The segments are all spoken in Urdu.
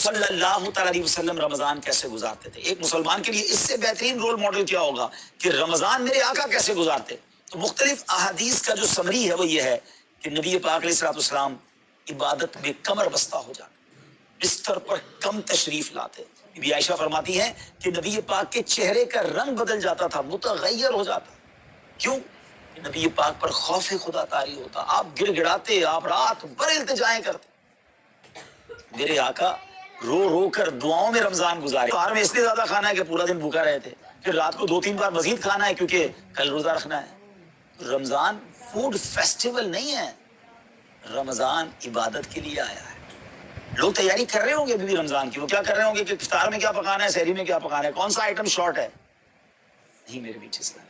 صلی اللہ تعالیٰ علیہ وسلم رمضان کیسے گزارتے تھے. ایک مسلمان کے لیے اس سے بہترین رول ماڈل کیا ہوگا کہ رمضان میرے آقا کیسے گزارتے. تو مختلف احادیث کا جو سمری ہے وہ یہ ہے کہ نبی پاک علیہ الصلوۃ والسلام عبادت میں کمر بستہ ہو جاتے, بستر پر کم تشریف لاتے. بی عائشہ فرماتی ہیں کہ نبی پاک کے چہرے کا رنگ بدل جاتا تھا, متغیر ہو جاتا. کیوں؟ نبی پاک پر خوف خدا طاری ہوتا. آپ گر گڑاتے, آپ رات بھر التجائیں کرتے. میرے آقا رو رو کر دعاؤں میں رمضان گزارے. باہر میں اس لیے زیادہ کھانا ہے کہ پورا دن بھوکا رہے تھے, پھر رات کو 2-3 بار مزید کھانا ہے کیونکہ کل روزہ رکھنا ہے. رمضان فوڈ فیسٹیول نہیں ہے, رمضان عبادت کے لیے آیا ہے. لوگ تیاری کر رہے ہوں گے ابھی بھی رمضان کی. وہ کیا کر رہے ہوں گے کہ افطار میں کیا پکانا ہے, سحری میں کیا پکانا ہے, کون سا آئٹم شارٹ ہے. نہیں میرے بیچ اسلام,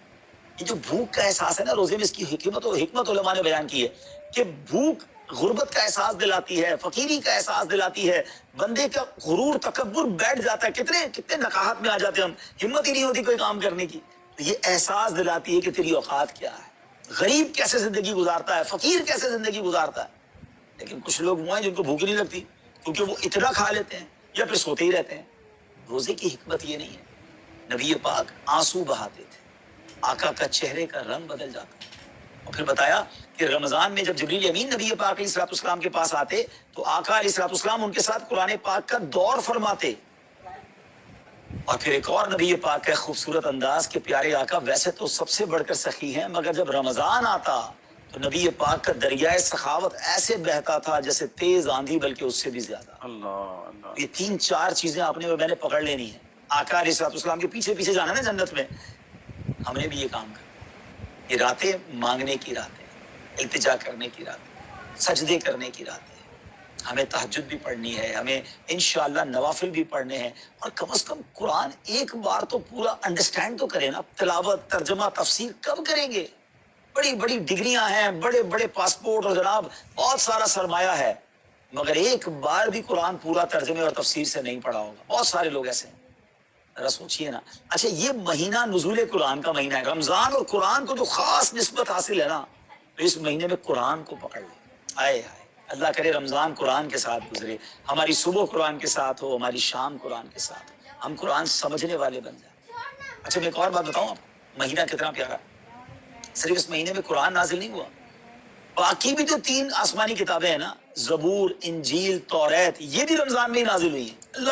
یہ جو بھوک کا احساس ہے نا روزے میں, اس کی حکمت علماء نے بیان کی ہے کہ بھوک غربت کا احساس دلاتی ہے, فقیری کا احساس دلاتی ہے, بندے کا غرور تکبر بیٹھ جاتا ہے. کتنے نقاہت میں آ جاتے ہیں ہم, ہمت ہی نہیں ہوتی کوئی کام کرنے کی. تو یہ احساس دلاتی ہے کہ تیری اوقات کیا ہے, غریب کیسے زندگی گزارتا ہے, فقیر کیسے زندگی گزارتا ہے. لیکن کچھ لوگ وہ ہیں جن کو بھوک نہیں لگتی کیونکہ وہ اتنا کھا لیتے ہیں یا پھر سوتے ہی رہتے ہیں. روزے کی حکمت یہ نہیں ہے. نبی پاک آنسو بہاتے تھے, آقا کا چہرے کا رنگ بدل جاتا. اور پھر بتایا کہ رمضان میں جب جبریل امین نبی پاک علیہ الصلوۃ والسلام کے پاس آتے تو آقا علیہ الصلوۃ والسلام ان کے ساتھ قرآن پاک کا دور فرماتے. اور پھر ایک اور نبی پاک کا خوبصورت انداز کہ پیارے آقا ویسے تو سب سے بڑھ کر سخی ہیں, مگر جب رمضان آتا تو نبی پاک کا دریائے سخاوت ایسے بہتا تھا جیسے تیز آندھی, بلکہ اس سے بھی زیادہ. اللہ. یہ 3-4 چیزیں آپ نے میں نے پکڑ لینی ہے. آقا علیہ الصلوۃ والسلام کے پیچھے پیچھے جانا نا جنت میں. ہم نے بھی یہ کام کرنا. یہ راتیں مانگنے کی راتیں, التجا کرنے کی راتیں, سجدے کرنے کی راتیں. ہمیں تہجد بھی پڑھنی ہے, ہمیں انشاءاللہ نوافل بھی پڑھنے ہیں, اور کم از کم قرآن ایک بار تو پورا انڈرسٹینڈ تو کریں نا. تلاوت, ترجمہ, تفسیر کب کریں گے؟ بڑی بڑی ڈگریاں ہیں, بڑے بڑے پاسپورٹ, اور جناب بہت سارا سرمایہ ہے, مگر ایک بار بھی قرآن پورا ترجمے اور تفسیر سے نہیں پڑھا ہوگا. بہت سارے لوگ ایسے ہیں. ذرا سوچئے نا. اچھا یہ مہینہ نزول قرآن کا مہینہ ہے, رمضان, اور قرآن کو جو خاص نسبت حاصل ہے نا, تو اس مہینے میں قرآن کو پکڑ لیں. آئے ہائے, اللہ کرے رمضان قرآن کے ساتھ گزرے, ہماری صبح قرآن کے ساتھ ہو, ہماری شام قرآن کے ساتھ ہو, ہم قرآن سمجھنے والے بن جائیں. اچھا میں ایک اور بات بتاؤں آپ, مہینہ کتنا پیارا. صرف اس مہینے میں قرآن نازل نہیں ہوا, باقی بھی جو 3 آسمانی کتابیں ہیں نا, زبور, انجیل, توریت, یہ بھی رمضان میں ہی نازل ہوئی ہیں. اللہ